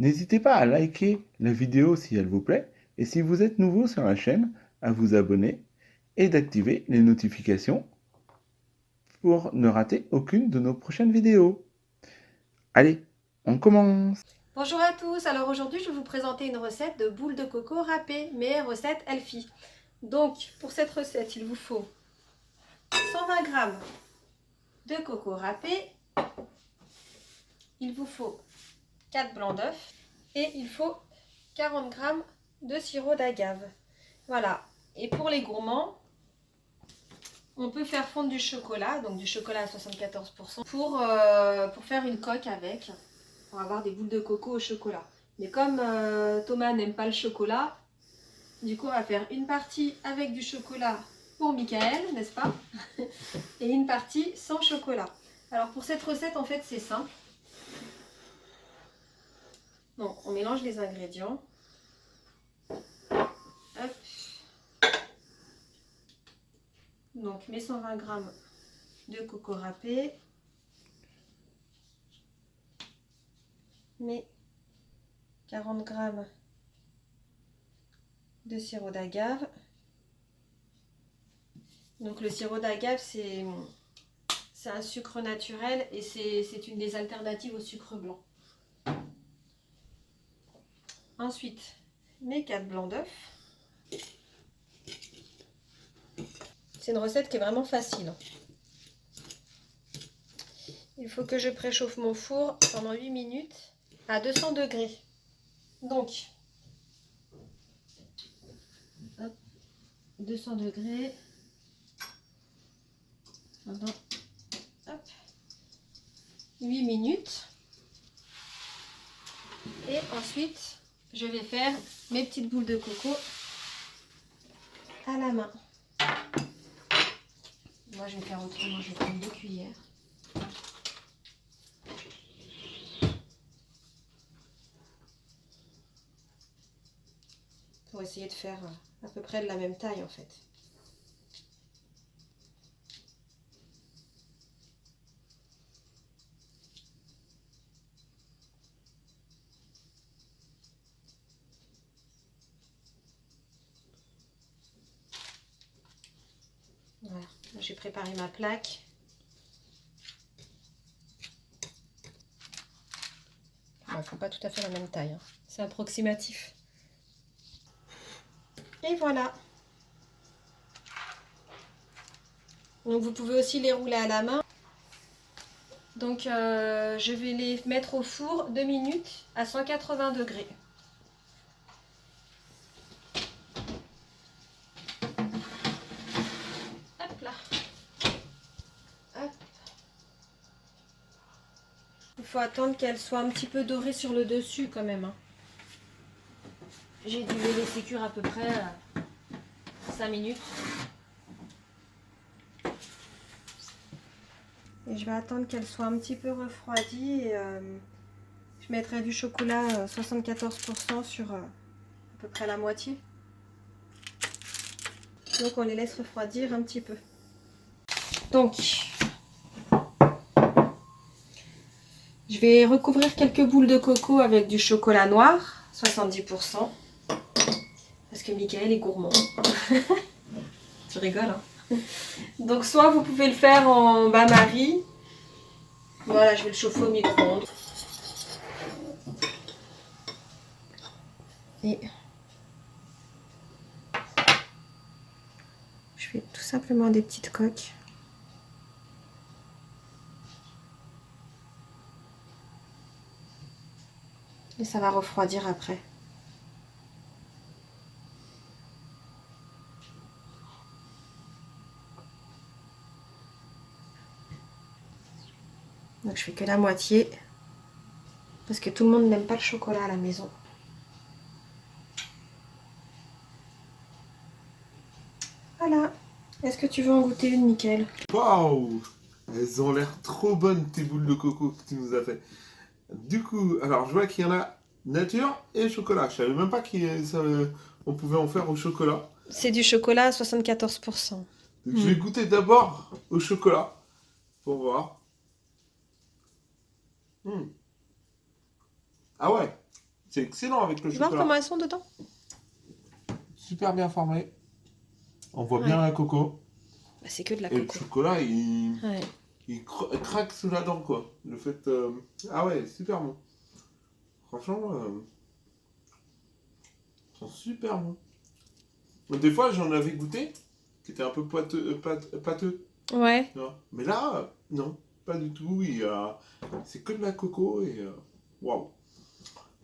N'hésitez pas à liker la vidéo si elle vous plaît et si vous êtes nouveau sur la chaîne, à vous abonner et d'activer les notifications pour ne rater aucune de nos prochaines vidéos. Allez, on commence! Bonjour à tous, alors aujourd'hui je vais vous présenter une recette de boules de coco râpées, mais recette Elfie. Donc pour cette recette il vous faut 120 g de coco râpé, il vous faut 4 blancs d'œufs et il faut 40 g de sirop d'agave. Voilà, et pour les gourmands, on peut faire fondre du chocolat, donc du chocolat à 74% pour faire une coque avec, pour avoir des boules de coco au chocolat. Mais comme Thomas n'aime pas le chocolat, du coup on va faire une partie avec du chocolat pour Michael, n'est-ce pas? Et une partie sans chocolat. Alors pour cette recette en fait c'est simple. Donc on mélange les ingrédients. Hop. Donc mes 120 g de coco râpé. Mes 40 g de sirop d'agave. Donc le sirop d'agave c'est un sucre naturel et c'est une des alternatives au sucre blanc. Ensuite mes 4 blancs d'œufs. C'est une recette qui est vraiment facile. Il faut que je préchauffe mon four pendant 8 minutes à 200 degrés. Donc, hop, 200 degrés pendant 8 minutes. Et ensuite, je vais faire mes petites boules de coco à la main. Moi, je vais faire autrement, je vais prendre 2 cuillères. Pour essayer de faire à peu près de la même taille en fait. Voilà, j'ai préparé ma plaque. Il ne faut pas tout à fait la même taille, hein. C'est approximatif. Et voilà. Donc vous pouvez aussi les rouler à la main. Donc je vais les mettre au four 2 minutes à 180 degrés. Hop là. Hop. Il faut attendre qu'elles soient un petit peu dorées sur le dessus quand même, hein. J'ai dû les laisser cuire à peu près 5 minutes. Et je vais attendre qu'elles soient un petit peu refroidies. Et, je mettrai du chocolat 74% sur à peu près la moitié. Donc on les laisse refroidir un petit peu. Donc je vais recouvrir quelques boules de coco avec du chocolat noir 70%. Parce que Michael est gourmand. Tu rigoles, hein? Donc soit vous pouvez le faire en bain-marie. Voilà, je vais le chauffer au micro-ondes. Et je fais tout simplement des petites coques. Et ça va refroidir après. Donc je fais que la moitié. Parce que tout le monde n'aime pas le chocolat à la maison. Voilà. Est-ce que tu veux en goûter une, Mickaël? Waouh! Elles ont l'air trop bonnes tes boules de coco que tu nous as fait. Du coup, alors je vois qu'il y en a nature et chocolat. Je savais même pas qu'on pouvait en faire au chocolat. C'est du chocolat à 74%. Donc je vais goûter d'abord au chocolat pour voir. Ah ouais, C'est excellent avec le Tu vois chocolat. comment elles sont dedans? Super bien formé. On voit Ouais. bien la coco. Bah, c'est que de la Et le coco. chocolat, il Ouais. craque sous la dent, quoi. Le fait... Ah ouais, super bon. Franchement, ils sont super bons. Des fois, j'en avais goûté, qui était un peu pâteux. Ouais. Tu vois. Mais là, non, pas du tout. C'est que de la coco et... Waouh.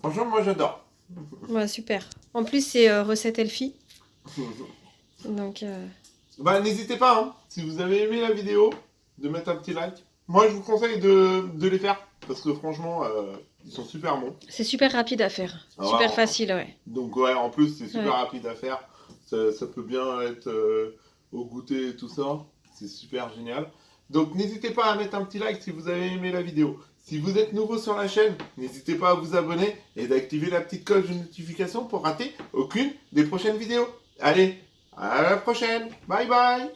Franchement, moi, j'adore. Ouais, super. En plus, c'est recette Elfie. Donc, Bah, n'hésitez pas, hein, si vous avez aimé la vidéo, de mettre un petit like. Moi, je vous conseille de les faire, parce que franchement, ils sont super bons. c'est super rapide à faire. Ah, Super ouais, facile, ouais. donc, ouais, en plus, c'est super Ouais. rapide à faire. Ça peut bien être au goûter et tout ça. C'est super génial. Donc, n'hésitez pas à mettre un petit like si vous avez aimé la vidéo. Si vous êtes nouveau sur la chaîne, n'hésitez pas à vous abonner et d'activer la petite cloche de notification pour rater aucune des prochaines vidéos. Allez, à la prochaine. Bye bye.